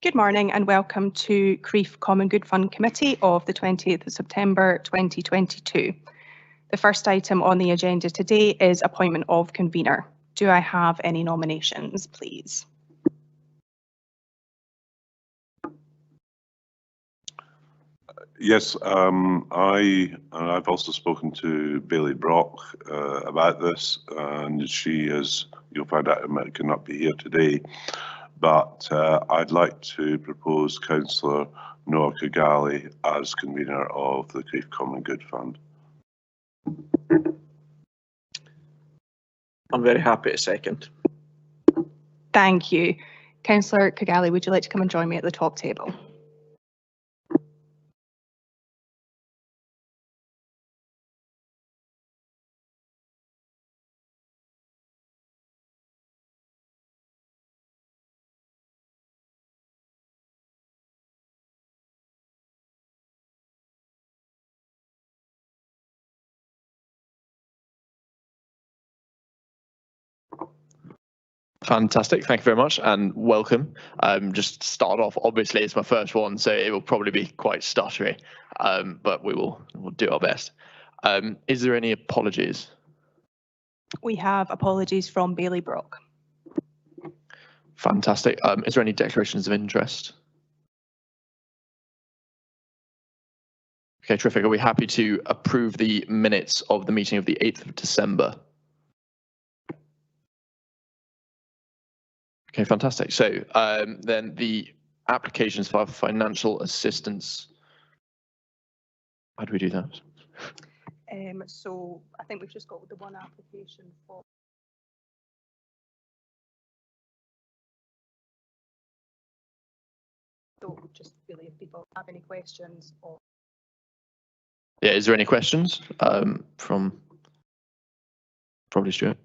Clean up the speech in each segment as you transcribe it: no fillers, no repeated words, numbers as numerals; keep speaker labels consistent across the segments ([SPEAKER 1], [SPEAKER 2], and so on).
[SPEAKER 1] Good morning and welcome to Crieff Common Good Fund Committee of the 20th of September 2022. The first item on the agenda today is appointment of convener. Do I have any nominations, please?
[SPEAKER 2] Yes, I've also spoken to Bailey Brock about this, and she is, you'll find out, cannot be here today. But I'd like to propose Councillor Noah Kigali as convener of the Crieff Common Good Fund.
[SPEAKER 3] I'm very happy to second.
[SPEAKER 1] Thank you. Councillor Kigali, would you like to come and join me at the top table?
[SPEAKER 4] Fantastic, thank you very much and welcome. Just to start off, obviously it's my first one, so it will probably be quite stuttery, but we'll do our best. Is there any apologies?
[SPEAKER 1] We have apologies from Bailey Brock.
[SPEAKER 4] Fantastic. Is there any declarations of interest? Okay, terrific. Are we happy to approve the minutes of the meeting of the 8th of December? Okay, fantastic. So then the applications for financial assistance. How do we do that?
[SPEAKER 1] So I think we've just got the one application for. So just really if people have any questions or.
[SPEAKER 4] Yeah, is there any questions from probably Stuart?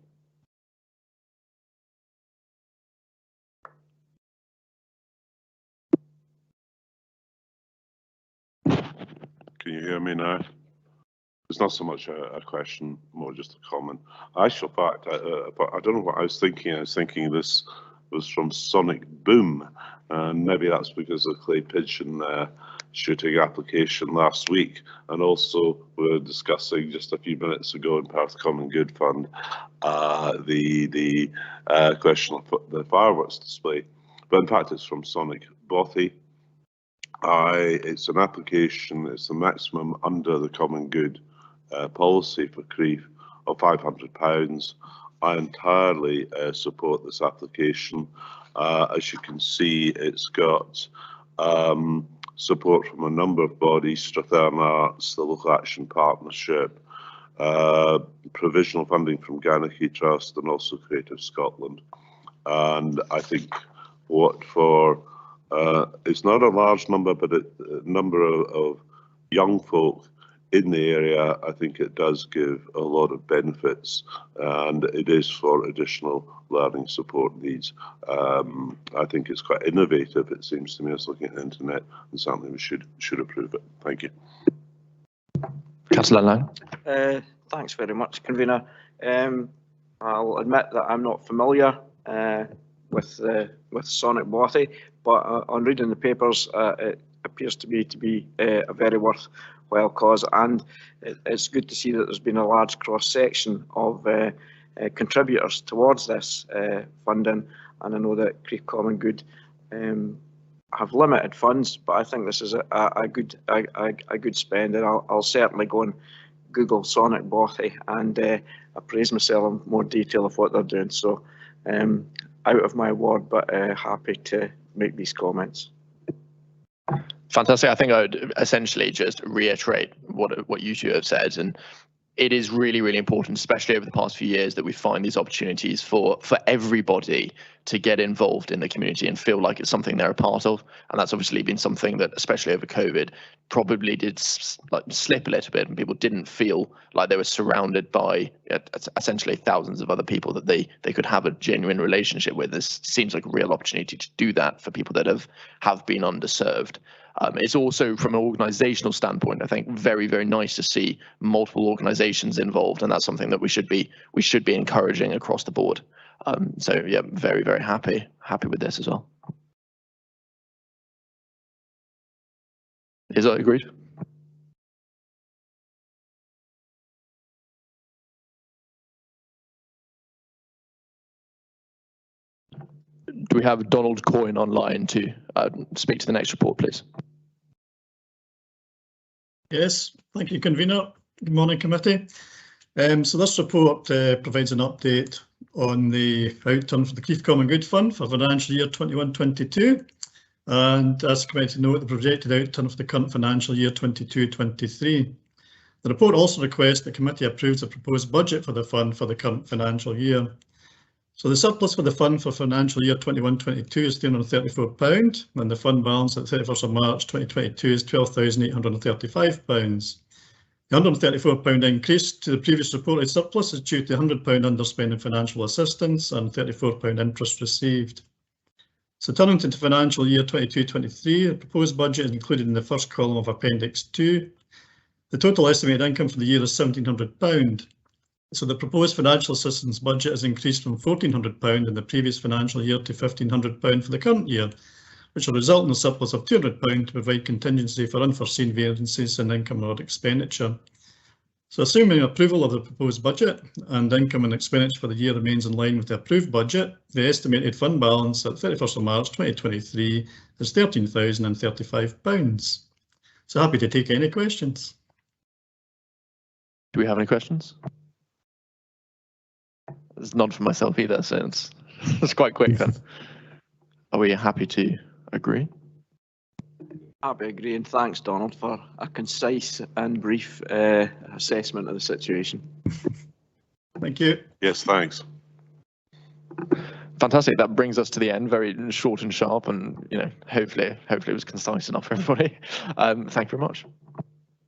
[SPEAKER 2] Can you hear me now? It's not so much a question, more just a comment. Actual fact, I don't know what I was thinking. I was thinking this was from Sonic Boom, and maybe that's because of Clay Pigeon shooting application last week. And also we were discussing just a few minutes ago in Perth Common Good Fund the question of the fireworks display. But in fact, it's from Sonic Bothy. It's an application, it's the maximum under the Common Good policy for Crieff of £500. I entirely support this application. As you can see, it's got support from a number of bodies, Strathern Arts, the Local Action Partnership, provisional funding from Ganachie Trust and also Creative Scotland. And I think what for it's not a large number, but a number of young folk in the area, I think it does give a lot of benefits, and it is for additional learning support needs. I think it's quite innovative, it seems to me. I was looking at the internet, and certainly we should approve it. Thank you.
[SPEAKER 4] Councillor Lang.
[SPEAKER 3] Thanks very much, convener. I'll admit that I'm not familiar with Sonic Bothy, but on reading the papers, it appears to be a very worthwhile cause, and it's good to see that there's been a large cross section of contributors towards this funding. And I know that Crieff Common Good have limited funds, but I think this is a good spend, and I'll certainly go and Google Sonic Bothy and appraise myself in more detail of what they're doing. So out of my ward, but happy to make these comments.
[SPEAKER 4] Fantastic. I think I would essentially just reiterate what you two have said, and it is really, really important, especially over the past few years, that we find these opportunities for everybody to get involved in the community and feel like it's something they're a part of. And that's obviously been something that, especially over COVID, probably did slip a little bit, and people didn't feel like they were surrounded by essentially thousands of other people that they could have a genuine relationship with. This seems like a real opportunity to do that for people that have been underserved. It's also, from an organisational standpoint, I think very, very nice to see multiple organisations involved, and that's something that we should be encouraging across the board. So yeah, very, very happy with this as well. Is that agreed? Do we have Donald Coyne online to speak to the next report, please?
[SPEAKER 5] Yes, thank you, Convener. Good morning, committee. So this report provides an update on the outturn for the Crieff Common Good Fund for financial year 21-22, and as committee note, the projected outturn for the current financial year 22-23. The report also requests the committee approves the proposed budget for the fund for the current financial year. So the surplus for the fund for financial year 21-22 is £334, and the fund balance at 31st of March 2022 is £12,835. The £134 increase to the previous reported surplus is due to £100 underspend in financial assistance and £34 interest received. So turning to financial year 22-23, the proposed budget is included in the first column of Appendix 2. The total estimated income for the year is £1,700. So the proposed financial assistance budget has increased from £1,400 in the previous financial year to £1,500 for the current year, which will result in a surplus of £200 to provide contingency for unforeseen variances in income or expenditure. So assuming approval of the proposed budget and income and expenditure for the year remains in line with the approved budget, the estimated fund balance at 31st of March 2023 is £13,035. So happy to take any questions.
[SPEAKER 4] Do we have any questions? There's none from myself either, so it's quite quick then. Are we happy to agree?
[SPEAKER 3] Happy to agree, and thanks, Donald, for a concise and brief assessment of the situation.
[SPEAKER 5] Thank you.
[SPEAKER 2] Yes, thanks.
[SPEAKER 4] Fantastic. That brings us to the end, very short and sharp, and hopefully it was concise enough for everybody. Thank you very much.